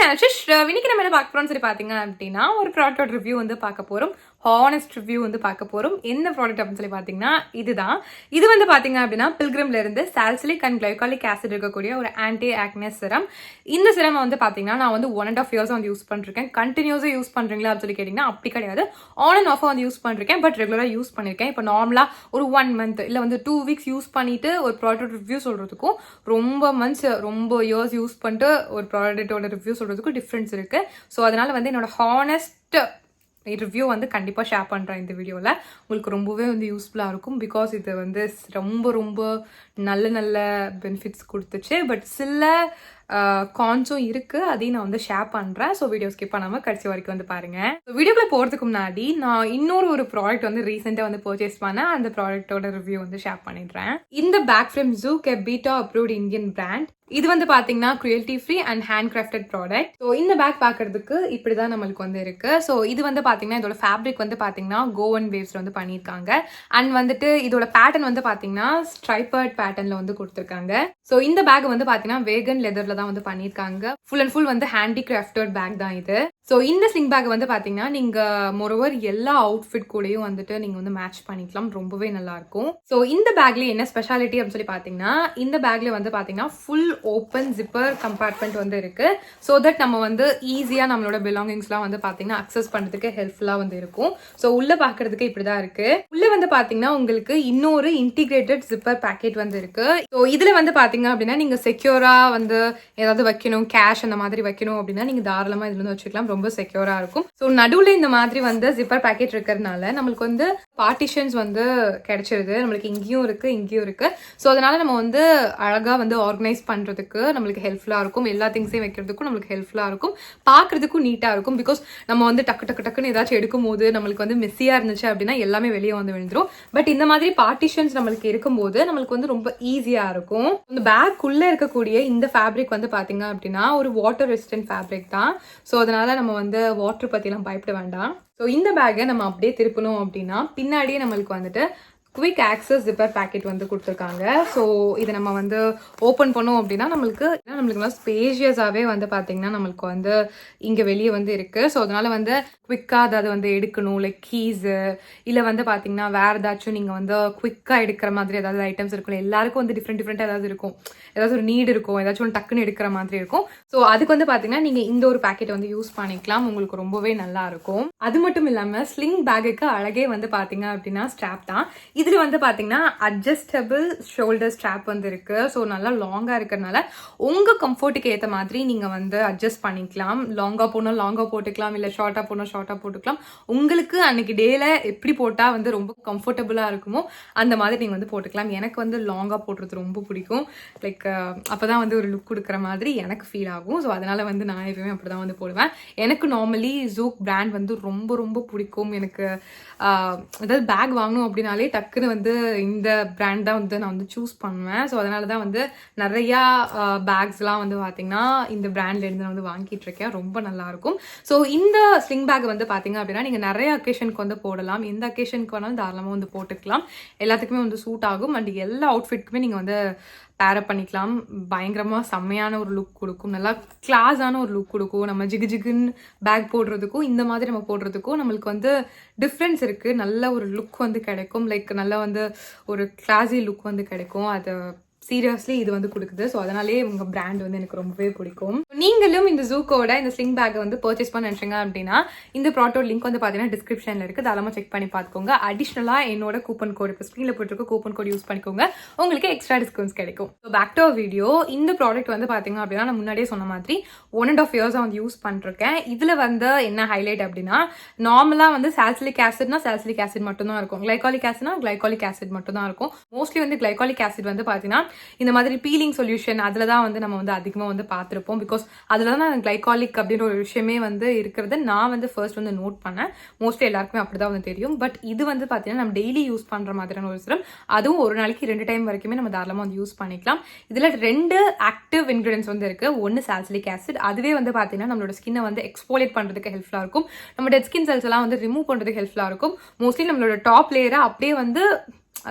Channel இன்னைக்கு நம்ம என்ன பார்க்க போறோம்னு சொல்லி பாத்தீங்க அப்படின்னா ஒரு ப்ராடக்ட் ரிவ்யூ வந்து பார்க்க போறோம். ஹானஸ்ட் ரிவ்யூ வந்து பார்க்க போறோம். என்ன ப்ராடக்ட் அப்படின்னு சொல்லி பாத்தீங்கன்னா இதுதான். இது வந்து பாத்தீங்க அப்படின்னா பில்கிரிம்ல இருந்து சால்சிலிக் அண்ட் கிளைகாலிக் ஆசிட் இருக்கக்கூடிய ஒரு ஆன்டி ஆக்னே சிரம். இந்த சிரம் வந்து பாத்தீங்கன்னா நான் வந்து 1.5 years வந்து யூஸ் பண்ணிருக்கேன். கண்டினியூஸா யூஸ் பண்றீங்களா அப்படின்னு சொல்லி கேட்டீங்கன்னா அப்படி கிடையாது. ஆன் அண்ட் ஆஃப் வந்து யூஸ் பண்ணிருக்கேன். பட் ரெகுலரா யூஸ் பண்ணிருக்கேன். இப்போ நார்மலா ஒரு 1 month இல்ல வந்து 2 weeks யூஸ் பண்ணிட்டு ஒரு ப்ராடக்ட் ரிவ்யூ சொல்றதுக்கும் ரொம்ப மந்த்ஸ் ரொம்ப இயர்ஸ் யூஸ் பண்ணிட்டு ஒரு ப்ராடக்ட்டோட ரிவ்யூ சொல்றதுக்கும் டிஃபரன்ஸ் இருக்கு. ஸோ அதனால வந்து என்னோட ஹானஸ்ட் ரிவ்யூ வந்து கண்டிப்பாக ஷேர் பண்ணுறேன் இந்த வீடியோவில். உங்களுக்கு ரொம்பவே வந்து யூஸ்ஃபுல்லாக இருக்கும். பிகாஸ் இது வந்து ரொம்ப ரொம்ப நல்ல நல்ல பெனிஃபிட்ஸ் கொடுத்துச்சு. பட் சில கான்ஸும் இருக்குது, அதையும் நான் வந்து ஷேர் பண்ணுறேன். ஸோ வீடியோ ஸ்கிப் பண்ணாமல் கடைசி வரைக்கும் வந்து பாருங்கள். வீடியோக்குள்ளே போகிறதுக்கு முன்னாடி நான் இன்னொரு ப்ராடக்ட் வந்து ரீசெண்டாக வந்து பர்ச்சேஸ் பண்ணேன். அந்த ப்ராடக்ட்டோட ரிவ்யூ வந்து ஷேர் பண்ணிடுறேன். இந்த பேக் ஃப்ரம் ஜூக் பீட்டா அப்ரூவ்ட் இந்தியன் பிராண்ட். இது வந்து பாத்தீங்கன்னா cruelty free and handcrafted product. So இந்த பேக் பார்க்கறதுக்கு இப்படிதான் நம்மளுக்கு வந்து இருக்கு. ஸோ இது வந்து பாத்தீங்கன்னா இதோட ஃபேப்ரிக் வந்து பாத்தீங்கன்னா கோவன் வேவ்ஸ்ல வந்து பண்ணியிருக்காங்க. அண்ட் வந்துட்டு இதோட பேட்டர்ன் வந்து பாத்தீங்கன்னா ஸ்ட்ரைப்பர்ட் பேட்டர்ன்ல வந்து கொடுத்துருக்காங்க. ஸோ இந்த பேக் வந்து பாத்தீங்கன்னா வேகன் லெதர்ல தான் வந்து பண்ணியிருக்காங்க. ஃபுல் அண்ட் ஃபுல் வந்து ஹேண்டி கிராஃப்டட் பேக் தான் இது. ஸோ இந்த ஸ்லிங் பேக் வந்து பாத்தீங்கன்னா நீங்க மோரோவர் எல்லா அவுட்ஃபிட் கூடயும் வந்துட்டு நீங்க வந்து மேட்ச் பண்ணிக்கலாம். ரொம்பவே நல்லா இருக்கும். ஸோ இந்த பேக்ல என்ன ஸ்பெஷாலிட்டி அப்படின்னு சொல்லி பாத்தீங்கன்னா இந்த பேக்ல வந்து பாத்தீங்கன்னா ஃபுல் ஓப்பன் ஜிப்பர் கம்பார்ட்மெண்ட் வந்து இருக்கு. ஸோ தட் நம்ம வந்து ஈஸியா நம்மளோட பிலாங்கிங்ஸ்லாம் வந்து பாத்தீங்கன்னா அக்சஸ் பண்றதுக்கு ஹெல்ப்ஃபுல்லா வந்து இருக்கும். ஸோ உள்ள பாக்குறதுக்கு இப்படிதான் இருக்கு. உள்ள வந்து பாத்தீங்கன்னா உங்களுக்கு இன்னொரு இன்டிகிரேட்டட் ஜிப்பர் பேக்கெட் வந்து இருக்கு. ஸோ இதுல வந்து பாத்தீங்க அப்படின்னா நீங்க செக்யூரா வந்து ஏதாவது வைக்கணும், கேஷ் அந்த மாதிரி வைக்கணும் அப்படின்னா நீங்க தாராளமா இதுல வந்து வச்சுக்கலாம். ரொம்ப செக்யூரா இருக்கும். ஸோ நடுவுல இந்த மாதிரி வந்து ஜிப்பர் பேக்கெட் இருக்கிறதுனால நம்மளுக்கு வந்து பார்ட்டிஷன்ஸ் வந்து கிடைச்சிருது. நம்மளுக்கு இங்கேயும் இருக்கு இங்கேயும் இருக்கு. ஸோ அதனால நம்ம வந்து அழகா வந்து ஆர்கனைஸ் பண்றதுக்கு நம்மளுக்கு ஹெல்ப்ஃபுல்லா இருக்கும். எல்லா திங்ஸையும் வைக்கிறதுக்கும் நம்மளுக்கு ஹெல்ப்ஃபுல்லா இருக்கும். பார்க்கறதுக்கும் நீட்டா இருக்கும். பிகாஸ் நம்ம வந்து டக்குன்னு ஏதாச்சும் எடுக்கும் போது நம்மளுக்கு வந்து மெஸ்ஸியா இருந்துச்சு அப்படின்னா எல்லாமே வெளியே வந்து விழுந்துரும். பட் இந்த மாதிரி பார்ட்டிஷன்ஸ் நம்மளுக்கு இருக்கும்போது நம்மளுக்கு வந்து ரொம்ப ஈஸியா இருக்கும். இந்த பேக் உள்ள இருக்கக்கூடிய இந்த ஃபேப்ரிக் வந்து பாத்தீங்க அப்படின்னா ஒரு வாட்டர் ரெசிஸ்டன்ட் ஃபேப்ரிக் தான். ஸோ அதனால நம்ம வந்து வாட்டர் பத்திலாம் பயப்பட வேண்டாம். ஸோ இந்த பேக்கை நம்ம அப்படியே திருப்பணும் அப்படின்னா பின்னாடியே நம்மளுக்கு வந்துட்டு குவிக் ஆக்சஸ் ஜிப்பர் பேக்கெட் வந்து கொடுத்துருக்காங்க. ஸோ இதை நம்ம வந்து ஓப்பன் பண்ணோம் அப்படின்னா நம்மளுக்கு ஸ்பேஷியஸாகவே வந்து பார்த்தீங்கன்னா நம்மளுக்கு வந்து இங்கே வெளியே வந்து இருக்குது. ஸோ அதனால வந்து குவிக்காக அதாவது வந்து எடுக்கணும் லைக் கீஸு இல்லை வந்து பார்த்தீங்கன்னா வேறு ஏதாச்சும் நீங்கள் வந்து குவிக்காக எடுக்கிற மாதிரி ஏதாவது ஐட்டம்ஸ் இருக்கும். எல்லாருக்கும் வந்து டிஃப்ரெண்ட்டாக ஏதாவது இருக்கும், ஏதாவது ஒரு நீட் இருக்கும், ஏதாச்சும் ஒன்று டக்குன்னு எடுக்கிற மாதிரி இருக்கும். ஸோ அதுக்கு வந்து பார்த்தீங்கன்னா நீங்கள் இந்த ஒரு பேக்கெட் வந்து யூஸ் பண்ணிக்கலாம். உங்களுக்கு ரொம்பவே நல்லா இருக்கும். அது மட்டும் இல்லாமல் ஸ்லிங் பேக்குக்கு அழகே வந்து பார்த்தீங்க அப்படின்னா ஸ்ட்ராப் தான். இதுல வந்து பாத்தீங்கன்னா அட்ஜஸ்டபிள் ஷோல்டர் ஸ்ட்ராப் வந்து இருக்கு. ஸோ நல்லா லாங்கா இருக்கிறதுனால உங்க கம்ஃபர்ட்டுக்கு ஏற்ற மாதிரி நீங்க வந்து அட்ஜஸ்ட் பண்ணிக்கலாம். லாங்கா போனா லாங்கா போட்டுக்கலாம், இல்ல ஷார்ட்டா போனா ஷார்ட்டா போட்டுக்கலாம். உங்களுக்கு அன்னைக்கு டேல எப்படி போட்டா வந்து ரொம்ப கம்ஃபர்டபுளா இருக்குமோ அந்த மாதிரி நீங்க வந்து போட்டுக்கலாம். எனக்கு வந்து லாங்கா போடுறது ரொம்ப பிடிக்கும். லைக் அப்பதான் வந்து ஒரு லுக் கொடுக்குற மாதிரி எனக்கு ஃபீல் ஆகும். ஸோ அதனால வந்து நான் எப்பவுமே அப்படிதான் வந்து போடுவேன். எனக்கு நார்மலி ஜூக் பிராண்ட் வந்து ரொம்ப ரொம்ப பிடிக்கும். எனக்கு ஏதாவது பேக் வாங்கணும் அப்படின்னாலே டக்குன்னு வந்து இந்த பிராண்ட் தான் வந்து நான் வந்து சூஸ் பண்ணுவேன். ஸோ அதனால தான் வந்து நிறையா பேக்ஸ்லாம் வந்து பார்த்தீங்கன்னா இந்த பிராண்ட்லேருந்து நான் வந்து வாங்கிட்டு இருக்கேன். ரொம்ப நல்லாயிருக்கும். ஸோ இந்த ஸ்லிங் பேக் வந்து பார்த்தீங்க அப்படின்னா நீங்கள் நிறைய அக்கேஷனுக்கு வந்து போடலாம். எந்த அக்கேஷனுக்கு வேணாலும் தாராளமாக வந்து போட்டுக்கலாம். எல்லாத்துக்குமே வந்து சூட் ஆகும். அண்ட் எல்லா அவுட்ஃபிட்க்குமே நீங்கள் வந்து பேரப் பண்ணிக்கலாம். பயங்கரமாக செம்மையான ஒரு லுக் கொடுக்கும். நல்லா கிளாஸான ஒரு லுக் கொடுக்கும். நம்ம ஜிகுன்னு பேக் போடுறதுக்கும் இந்த மாதிரி நம்ம போடுறதுக்கும் நம்மளுக்கு வந்து டிஃப்ரென்ஸ் இருக்குது. நல்ல ஒரு லுக் வந்து கிடைக்கும். லைக் நல்லா வந்து ஒரு கிளாஸி லுக் வந்து கிடைக்கும். அது சீரியஸ்லி இது வந்து கொடுக்குது. ஸோ அதனாலேயே உங்க பிராண்ட் வந்து எனக்கு ரொம்பவே பிடிக்கும். நீங்களும் இந்த ஜூக்கோட இந்த ஸ்லிங் பேக்கை வந்து பர்ச்சேஸ் பண்ண நினைச்சீங்க அப்படின்னா இந்த ப்ராடக்ட் லிங்க் வந்து பார்த்தீங்கன்னா டிஸ்கிரிப்ஷனில் இருக்குது. தாராளமாக செக் பண்ணி பார்த்துக்கோங்க. அடிஷ்னலாக என்னோட கூப்பன் கோட் இப்போ ஸ்க்ரீனில் போட்டிருக்க கூப்பன் கோட் யூஸ் பண்ணிக்கோங்க. உங்களுக்கு எக்ஸ்ட்ரா டிஸ்கவுண்ட்ஸ் கிடைக்கும். So back to video. இந்த ப்ராடக்ட் வந்து பார்த்தீங்க அப்படின்னா நான் முன்னாடியே சொன்ன மாதிரி 1.5 years வந்து யூஸ் பண்ணிருக்கேன். இதில் வந்து என்ன ஹைலைட் அப்படின்னா நார்மலாக வந்து சால்சிலிக் ஆசிட்னா சால்சிலிக் ஆசிட் மட்டும் தான் இருக்கும். கிளைகாலிக் ஆசிட்னா கிளைகாலிக் ஆசிட் மட்டும் தான் இருக்கும். மோஸ்ட்லி வந்து கிளைகாலிக் ஆசிட் வந்து பார்த்தீங்கன்னா இந்த மாதிரி பீலிங் சொல்யூஷன் அதில் தான் வந்து நம்ம வந்து அதிகமாக வந்து பார்த்துருப்போம். பிகாஸ் அதில் தான் கிளைகாலிக் அப்படின்ற ஒரு விஷயமே வந்து இருக்கிறத நான் வந்து ஃபர்ஸ்ட் வந்து நோட் பண்ணேன். மோஸ்ட்லி எல்லாருக்குமே அப்படிதான் வந்து தெரியும். பட் இது வந்து பார்த்தீங்கன்னா நம்ம டெய்லி யூஸ் பண்ணுற மாதிரியான ஒரு சிரம். அதுவும் ஒரு நாளைக்கு 2 டைம் வரைக்குமே நம்ம தாராளமாக வந்து யூஸ் பண்ணிக்கலாம். இதில் 2 ஆக்டிவ் இன்கிரீடியன்ஸ் வந்து இருக்கு. ஒன்று சால்சிலிக் ஆசிட். அதுவே வந்து பார்த்தீங்கன்னா நம்மளோட ஸ்கின்னை வந்து எக்ஸ்போலேட் பண்ணுறதுக்கு ஹெல்ப்ஃபுல்லாக இருக்கும். நம்ம டெட் ஸ்கின் செல்ஸ் எல்லாம் வந்து ரிமூவ் பண்ணுறதுக்கு ஹெல்ப்ஃபுல்லாக இருக்கும். மோஸ்ட்லி நம்மளோட டாப் லேயரை அப்படியே வந்து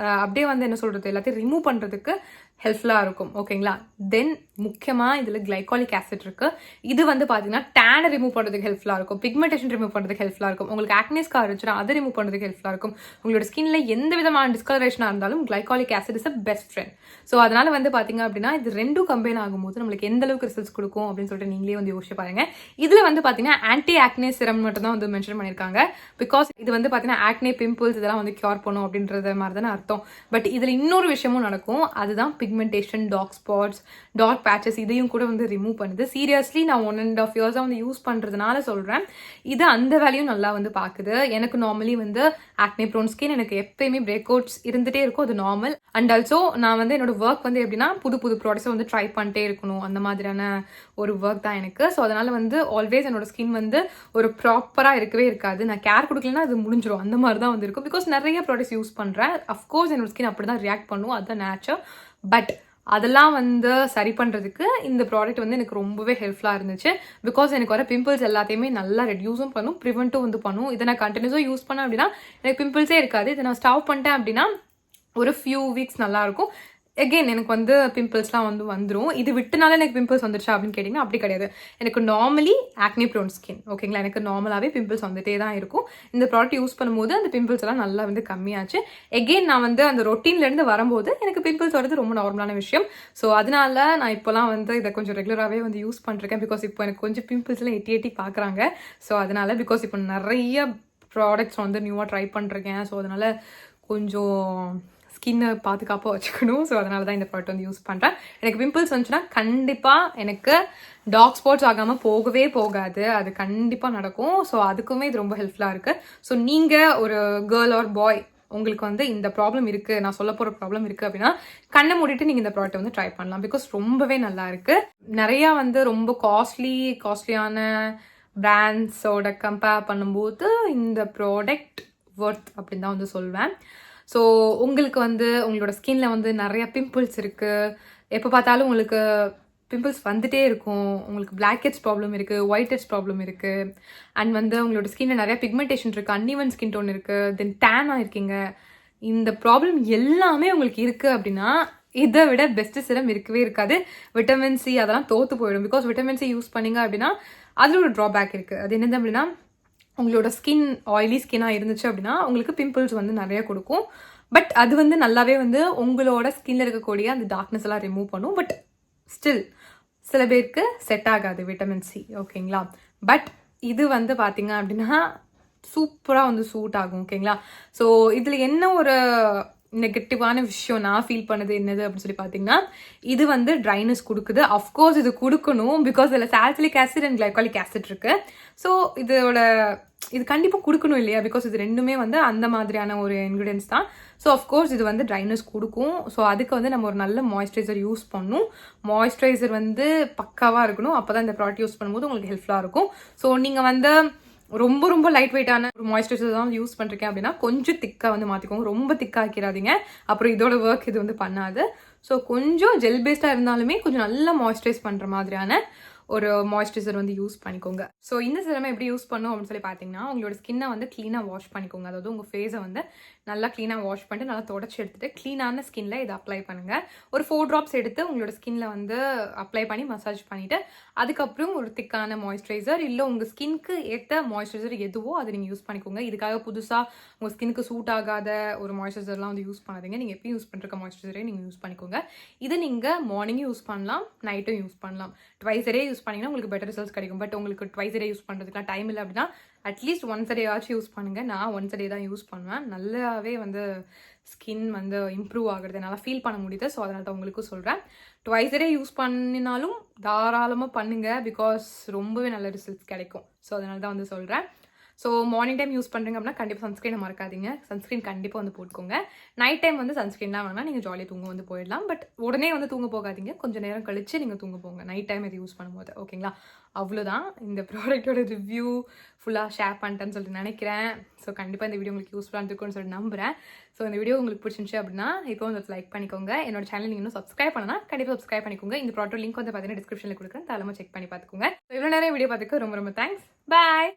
என்ன சொல்றது எல்லாத்தையும் ரிமூவ் பண்ணுறதுக்கு ஹெல்ப்ஃபுல்லாக இருக்கும். ஓகேங்களா. தென் முக்கியமாக இதில் கிளைகாலிக் ஆசிட் இருக்குது. இது வந்து பார்த்தீங்கன்னா டேனை ரிமூவ் பண்ணுறதுக்கு ஹெல்ப்ஃபுல்லாக இருக்கும், பிக்மெண்டேஷன் ரிமூவ் பண்ணுறதுக்கு ஹெல்ப்ஃபுல்லாக இருக்கும், உங்களுக்கு ஆக்னே ஸ்கார் இருந்துச்சுன்னா அதை ரிமூவ் பண்ணுறதுக்கு ஹெல்ப்ஃபுல்லாக இருக்கும். உங்களோட ஸ்கின்ல எந்த விதமான டிஸ்கலரேஷனாக இருந்தாலும் glycolic acid is a best friend. So அதனால் வந்து பார்த்தீங்க அப்படின்னா இது ரெண்டும் கம்பைன் ஆகும்போது நம்மளுக்கு எந்த அளவுக்கு ரிசல்ட்ஸ் கொடுக்கும் அப்படின்னு சொல்லிட்டு நீங்களே வந்து யோசிச்சு பாருங்க. இதில் வந்து பார்த்தீங்கன்னா ஆன்டி ஆக்னே சிரம் மட்டும் தான் வந்து மென்ஷன் பண்ணியிருக்காங்க. பிகாஸ் இது வந்து பார்த்தீங்கன்னா ஆக்னே பிம்பிள்ஸ் இதெல்லாம் வந்து கியூர் பண்ணும் அப்படின்றது மாதிரி தானே அர்த்தம். பட் இதில் இன்னொரு விஷயமும் நடக்கும், அதுதான் pigmentation, dark spots, dark patches இதையும் கூட வந்து ரிமூவ் பண்ணுது. சீரியஸ்லி நான் 1.5 இயர்ஸாக வந்து யூஸ் பண்ணுறதுனால சொல்கிறேன், இது அந்த வேலையும் நல்லா வந்து பார்க்குது. எனக்கு நார்மலி வந்து ஆக்னே ப்ரோன் ஸ்கின், எனக்கு எப்பயுமே பிரேக் அவுட்ஸ் இருந்துகிட்டே இருக்கும், அது நார்மல். அண்ட் ஆல்சோ நான் வந்து என்னோட ஒர்க் வந்து எப்படின்னா புது புது ப்ராடக்ட்ஸை வந்து ட்ரை பண்ணிட்டே இருக்கணும், அந்த மாதிரியான ஒரு ஒர்க் தான் எனக்கு. ஸோ அதனால் வந்து ஆல்வேஸ் என்னோட ஸ்கின் வந்து ஒரு ப்ராப்பராக இருக்கவே இருக்காது. நான் கேர் கொடுக்கலன்னா அது முடிஞ்சிடும், அந்த மாதிரி தான் வந்து இருக்கும். பிகாஸ் நிறைய ப்ராடக்ட்ஸ் யூஸ் பண்ணுறேன், அஃப்கோர்ஸ் என்னோட ஸ்கின் அப்படி தான் ரியாக்ட் பண்ணும், அதுதான் நேச்சர். பட் அதெல்லாம் வந்து சரி பண்ணுறதுக்கு இந்த ப்ராடக்ட் வந்து எனக்கு ரொம்பவே ஹெல்ப்ஃபுல்லாக இருந்துச்சு. பிகாஸ் எனக்கு வர பிம்பிள்ஸ் எல்லாத்தையுமே நல்லா ரெடியூஸும் பண்ணும், ப்ரிவெண்ட்டும் வந்து பண்ணும். இதை நான் கண்டினியூஸாக யூஸ் பண்ணேன் அப்படின்னா எனக்கு பிம்பிள்ஸே இருக்காது. இதை நான் ஸ்டாப் பண்ணிட்டேன் அப்படின்னா ஒரு ஃபியூ வீக்ஸ் நல்லாயிருக்கும். எகெயின் எனக்கு வந்து பிம்பிள்ஸ்லாம் வந்து வந்துடும். இது விட்டுனால எனக்கு பிம்பிள்ஸ் வந்துருச்சா அப்படின்னு கேட்டிங்கன்னா அப்படி கிடையாது. எனக்கு நார்மலி ஆக்னே ப்ரோன் ஸ்கின், ஓகேங்களா. எனக்கு நார்மலாகவே பிம்பிள்ஸ் வந்துட்டே தான் இருக்கும். இந்த ப்ராடக்ட் யூஸ் பண்ணும்போது அந்த பிம்பிள்ஸ் எல்லாம் நல்லா வந்து கம்மியாச்சு. எகெயின் நான் வந்து அந்த ரொட்டீன்லேருந்து வரும்போது எனக்கு பிம்பிள்ஸ் வரது ரொம்ப நார்மலான விஷயம். ஸோ அதனால நான் இப்போலாம் வந்து இதை கொஞ்சம் ரெகுலராகவே வந்து யூஸ் பண்ணிருக்கேன். பிகாஸ் இப்போ எனக்கு கொஞ்சம் பிம்பிள்ஸ்லாம் எட்டி எட்டி பார்க்குறாங்க. ஸோ அதனால பிகாஸ் இப்போ நிறைய ப்ராடக்ட்ஸ் வந்து நியூவாக ட்ரை பண்ணிருக்கேன். ஸோ அதனால் கொஞ்சம் ஸ்கின்னை பாதுகாப்பாக வச்சுக்கணும். ஸோ அதனால தான் இந்த ப்ராடக்ட் வந்து யூஸ் பண்ணுறேன். எனக்கு பிம்பிள்ஸ் வந்துச்சுன்னா கண்டிப்பாக எனக்கு டார்க் ஸ்பாட்ஸ் ஆகாமல் போகவே போகாது, அது கண்டிப்பாக நடக்கும். ஸோ அதுக்குமே இது ரொம்ப ஹெல்ப்ஃபுல்லாக இருக்குது. ஸோ நீங்கள் ஒரு கேர்ள் ஆர் பாய் உங்களுக்கு வந்து இந்த ப்ராப்ளம் இருக்குது, நான் சொல்ல போகிற ப்ராப்ளம் இருக்குது அப்படின்னா கண்ணை மூடிட்டு நீங்கள் இந்த ப்ராடக்ட் வந்து ட்ரை பண்ணலாம். பிகாஸ் ரொம்பவே நல்லா இருக்குது. நிறையா வந்து ரொம்ப காஸ்ட்லியான பிராண்ட்ஸோட கம்பேர் பண்ணும்போது இந்த ப்ராடக்ட் ஒர்த் அப்படின்னு தான் வந்து சொல்வேன். ஸோ உங்களுக்கு வந்து உங்களோட ஸ்கின்ல வந்து நிறைய பிம்பிள்ஸ் இருக்குது, எப்போ பார்த்தாலும் உங்களுக்கு பிம்பிள்ஸ் வந்துட்டே இருக்கும், உங்களுக்கு பிளாக் ஹெட்ஸ் ப்ராப்ளம் இருக்குது, ஒயிட் ஹெட்ஸ் ப்ராப்ளம் இருக்குது, அண்ட் வந்து உங்களோட ஸ்கின்ல நிறைய பிக்மெண்டேஷன் இருக்குது, அன்இவன் ஸ்கின் டோன் இருக்குது, தென் டேன் ஆகிருக்கீங்க, இந்த ப்ராப்ளம் எல்லாமே உங்களுக்கு இருக்குது அப்படின்னா இதை விட பெஸ்ட் சிரம் இருக்கவே இருக்காது. விட்டமின் சி அதெல்லாம் தோற்று போயிடும். பிகாஸ் விட்டமின் சி யூஸ் பண்ணிங்க அப்படின்னா அதில் ஒரு ட்ராபேக் இருக்குது. அது என்னது அப்படின்னா உங்களோட ஸ்கின் ஆயிலி ஸ்கின்னாக இருந்துச்சு அப்படின்னா உங்களுக்கு பிம்பிள்ஸ் வந்து நிறைய கொடுக்கும். பட் அது வந்து நல்லாவே வந்து உங்களோட ஸ்கின்ல இருக்கக்கூடிய அந்த டார்க்னஸ் எல்லாம் ரிமூவ் பண்ணும். பட் ஸ்டில் சில பேருக்கு செட் ஆகாது விட்டமின் சி, ஓகேங்களா. பட் இது வந்து பார்த்தீங்க அப்படின்னா சூப்பராக வந்து சூட் ஆகும், ஓகேங்களா. ஸோ இதில் என்ன ஒரு நெகட்டிவான விஷயம் நான் ஃபீல் பண்ணது என்னது அப்படின்னு சொல்லி பார்த்தீங்கன்னா இது வந்து ட்ரைனஸ் கொடுக்குது. அஃப்கோர்ஸ் இது கொடுக்கணும், பிகாஸ் இதில் salicylic acid and glycolic acid இருக்குது. ஸோ இது கண்டிப்பாக கொடுக்கணும் இல்லையா, பிகாஸ் இது ரெண்டுமே வந்து அந்த மாதிரியான ஒரு இன்க்ரீடியன்ஸ் தான். ஸோ அஃப்கோர்ஸ் இது வந்து ட்ரைனஸ் கொடுக்கும். ஸோ அதுக்கு வந்து நம்ம ஒரு நல்ல மாய்ஸ்சரைசர் யூஸ் பண்ணணும். மாய்ஸ்சரைசர் வந்து பக்காவாக இருக்கணும், அப்போ தான் இந்த ப்ராடக்ட் யூஸ் பண்ணும்போது உங்களுக்கு ஹெல்ப்ஃபுல்லாக இருக்கும். ஸோ நீங்கள் வந்து ரொம்ப லைட் வெயிட்டான ஒரு மாய்ஸ்சரைசர் தான் யூஸ் பண்ணிருக்கேன் அப்படின்னா கொஞ்சம் திக்காக வந்து மாற்றிக்கோங்க. ரொம்ப திக்காக்கிடாதீங்க, அப்புறம் இதோட ஒர்க் இது வந்து பண்ணாது. ஸோ கொஞ்சம் ஜெல் பேஸ்டாக இருந்தாலுமே கொஞ்சம் நல்லா மாய்ஸ்சரைஸ் பண்ணுற மாதிரியான ஒரு மாய்ஸ்சரைசர் வந்து யூஸ் பண்ணிக்கோங்க. ஸோ இந்த சிரமை எப்படி யூஸ் பண்ணும் அப்படின்னு சொல்லி பார்த்தீங்கன்னா உங்களோட ஸ்கின்னை வந்து க்ளீனாக வாஷ் பண்ணிக்கோங்க. அதாவது உங்கள் ஃபேஸை வந்து நல்லா க்ளீனாக வாஷ் பண்ணிட்டு நல்லா தொடச்சி எடுத்துட்டு க்ளீனான ஸ்கின்ல இதை அப்ளை பண்ணுங்கள். ஒரு 4 drops எடுத்து உங்களோட ஸ்கின்ல வந்து அப்ளை பண்ணி மசாஜ் பண்ணிவிட்டு அதுக்கப்புறம் ஒரு திக்கான மாய்ஸ்சரைசர் இல்லை உங்கள் ஸ்கின்க்கு ஏற்ற மாய்ஸ்சரைசர் எதுவோ அதை நீங்கள் யூஸ் பண்ணிக்கோங்க. இதுக்காக புதுசாக உங்கள் ஸ்கின்னுக்கு சூட் ஆகாத ஒரு மாய்ஸ்சரைசர்லாம் வந்து யூஸ் பண்ணாதீங்க. நீங்கள் எப்பயும் யூஸ் பண்ணுற மாய்ஸ்சரைசரே நீங்கள் யூஸ் பண்ணிக்கோங்க. இதை நீங்கள் மார்னிங்கும் யூஸ் பண்ணலாம், நைட்டும் யூஸ் பண்ணலாம். ட்வைஸ் டே யூஸ் பண்ணிங்கன்னா உங்களுக்கு பெட்டர் ரிசல்ட்ஸ் கிடைக்கும். பட் உங்களுக்கு ட்வைஸ் டே யூஸ் பண்ணுறதுக்குலாம் டைம் இல்லை அப்படின்னா அட்லீஸ்ட் ஒன்ஸ் டே ஆச்சும் யூஸ் பண்ணுங்கள். நான் ஒன்ஸ் டே தான் யூஸ் பண்ணுவேன். நல்லாவே வந்து ஸ்கின் வந்து இம்ப்ரூவ் ஆகுறது என்னால் ஃபீல் பண்ண முடியுது. ஸோ அதனால தான் உங்களுக்கும் சொல்கிறேன். ட்வைஸ் டே யூஸ் பண்ணினாலும் தாராளமாக பண்ணுங்கள், பிகாஸ் ரொம்பவே நல்ல ரிசல்ட்ஸ் கிடைக்கும். ஸோ அதனால தான் வந்து சொல்கிறேன். ஸோ மார்னிங் டைம் யூஸ் பண்ணுறீங்க அப்படின்னா கண்டிப்பாக சன்ஸ்க்ரீனை மறக்காதீங்க. சன்ஸ்க்ரீன் கண்டிப்பாக வந்து போட்டுக்கோங்க. நைட் டைம் வந்து சன்ஸ்க்ரீன்லாம் வேணால் நீங்கள் ஜாலியாக தூங்க வந்து போயிடலாம். பட் உடனே வந்து தூங்க போகாதீங்க, கொஞ்சம் நேரம் கழிச்சு நீங்கள் தூங்க போங்க நைட் டைம் இது யூஸ் பண்ணும்போது, ஓகேங்களா. அவ்வளோதான் இந்த ப்ராடக்டோட ரிவ்யூ ஃபுல்லாக ஷேர் பண்ணிட்டேன்னு சொல்லிட்டு நினைக்கிறேன். ஸோ கண்டிப்பாக இந்த வீடியோ உங்களுக்கு யூஸ்ஃபுல்லாக இருக்கும்னு சொல்லிட்டு நம்புகிறேன். ஸோ இந்த வீடியோ உங்களுக்கு பிடிச்சிருந்துச்சு அப்படின்னா இப்போ வந்து லைக் பண்ணிக்கோங்க. என்னோட சேனல் நீங்கள் இன்னும் சப்ஸ்கிரைப் பண்ணலாம், கண்டிப்பாக சப்ஸ்கிரைப் பண்ணிக்கோங்க. இந்த ப்ராடக்ட் லிங்க் வந்து பார்த்தீங்கன்னா டிஸ்கிரிப்ஷனில் கொடுக்குறேன், தாராளமாக செக் பண்ணி பார்த்துக்கோங்க. ஸோ இவ்வளோ நேரம் வீடியோ பார்த்துக்க ரொம்ப தேங்க்ஸ். பாய்.